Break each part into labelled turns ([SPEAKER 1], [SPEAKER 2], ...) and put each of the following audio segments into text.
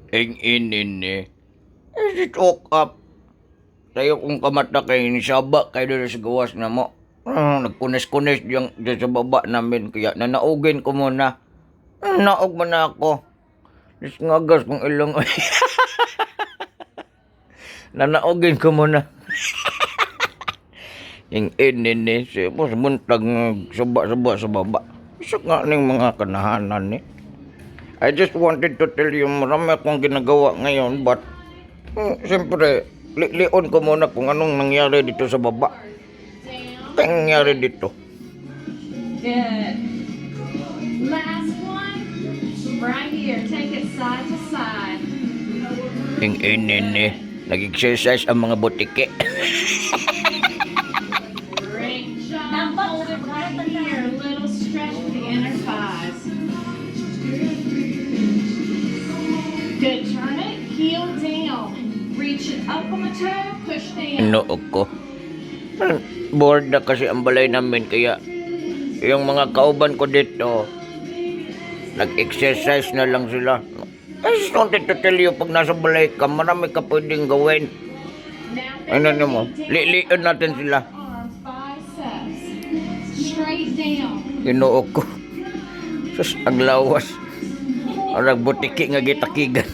[SPEAKER 1] Ing inin eh. Is it talk up? Tayo kung kamata kay ni Saba kay doon sa gawas na mo. Nagkunis-kunis diyan sa baba namin kaya nanaugin ko muna. Naog man na ako. Dis ngagas kong ilong. Nanaugin ko muna. Ing inin eh. Siya mo muntag saba sa baba. Isa nga ning mga kanahanan eh. I just wanted to tell you marami akong ginagawa ngayon but siyempre lion ko muna kung anong nangyari dito sa baba. Ano nangyari dito?
[SPEAKER 2] Good. Last one. Right here. Take it side to side.
[SPEAKER 1] Ing inin eh. Nag-exercise ang mga butike.
[SPEAKER 2] Great job. Hold it right here. A little stretch for the inner thighs. Good. Turn it. Heel down. Reach it up on the toe. Push down.
[SPEAKER 1] Inuog ko. Bored na kasi ang balay namin kaya yung mga kauban ko dito nag-exercise na lang sila. I just wanted to tell you pag nasa balay ka marami ka pwedeng gawin. Ano nyo mo? Lion natin sila.
[SPEAKER 2] Arms, biceps. Straight down.
[SPEAKER 1] Inuog ko. Sus, ang lawas. Orang butiki nga gitakigan.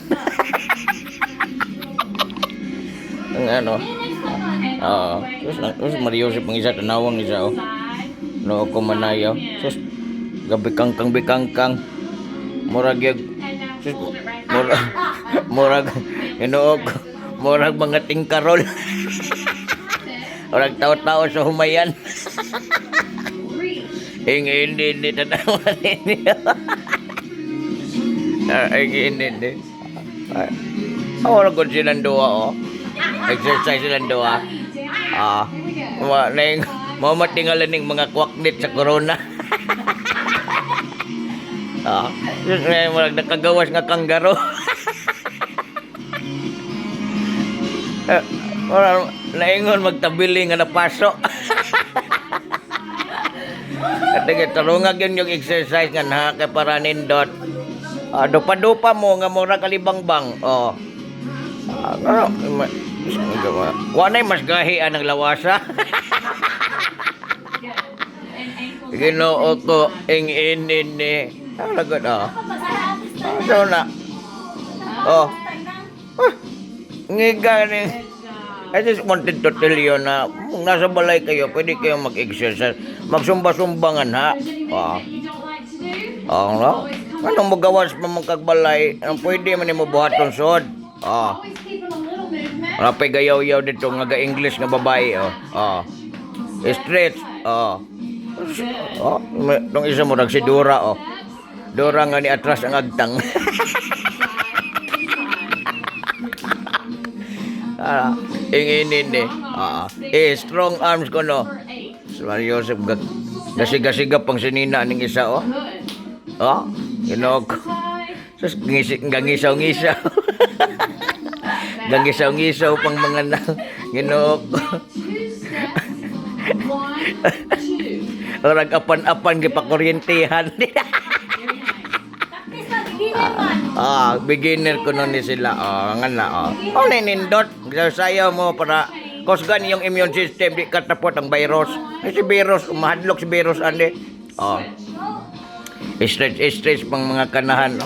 [SPEAKER 1] Ang ano. Sus Mariusip ang isa tanawang isa oh. No ko manayaw. Sus gabi kangkang. Murag yag. Sus murag inuog. Murag mga tingkarol. Orang tao-tao sa humayan. Hindi tanawan niya. Hindi. Awala ko silang dua oh. Exercise silang dua. Mau matingalan ng mga kwaknit sa corona. Just ngayon nakagawas nga kanggaro. Naingon magtabili nga napaso. At tarungag yun yung exercise nga na kay para nindot. Dupa-dupa mo nga mura kalibangbang. Wanay mas gahian ng lawasa. Ginoo ko ing inin ni. Talaga na. So na. Ngiga ni. I just wanted to tell you na kung nasa balay kayo, pwede kayo mag-exercise. Magsumba-sumbangan ha. No? Anong magawas pa mong kagbalay? Anong pwede man mo buhaton sod? Rapay gayaw-yaw dito nga ga-English nga babae. Stretch. Nung isa mo si Dora. Dora nga ni atras ang agtang. Inginin strong arms ko no. Mariusip gasiga pang sinina ning isa Ginog. Sus gangisaw-ngisaw. Gangisaw-ngisaw pang mga ginog. Orang apan-apan gipakuryentehan. Beginner ko nun ni sila. Nga na. Ninindot. Sayaw mo para kusgan yung immune system. Di katapot ang virus. Si virus, umahadlok si virus. Stress pang mga kanahan.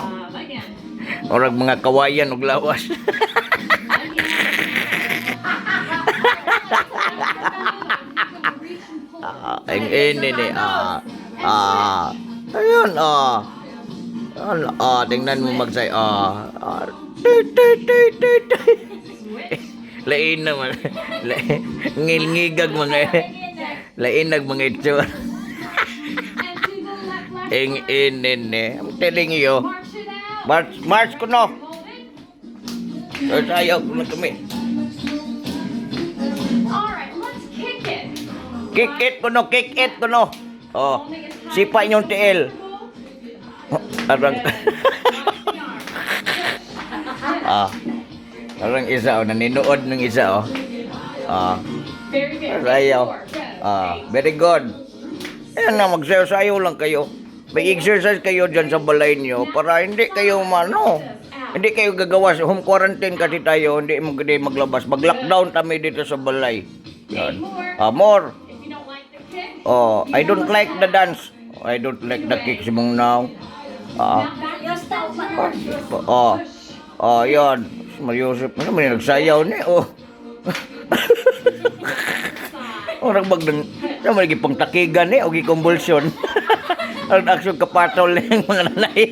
[SPEAKER 1] Orang mga kawayan og lawas. Ini ni. Ayun tingnan mo magsay. Lain naman. Ngilngigag mga. Lainag mga itsura. I'm telling you. March ko no. Sayaw ko na kami. Kick it ko no. Sipa inyong tiil. Arang. Arang isa naninood ng isa sayaw. Very good. Ayan na, magsayaw-sayaw lang kayo. May exercise kayo dyan sa balay nyo para hindi kayo Hindi kayo gagawas. Home quarantine kasi tayo. Hindi mo gede maglabas. Mag-lockdown kami dito sa balay.
[SPEAKER 2] Okay,
[SPEAKER 1] Yan.
[SPEAKER 2] more.
[SPEAKER 1] More.
[SPEAKER 2] If you don't like the kick,
[SPEAKER 1] Oh, I don't like the dance. I don't like the kicks mong now.
[SPEAKER 2] now back to step one.
[SPEAKER 1] Oh. Oh, yan. Mariusip. Ano man yung nagsayaw ni? Oh. Orang bagdang. Ano man yung pangtakigan ni? O gikumbulsyon. Ang aksyon kapatol ng mga nanay.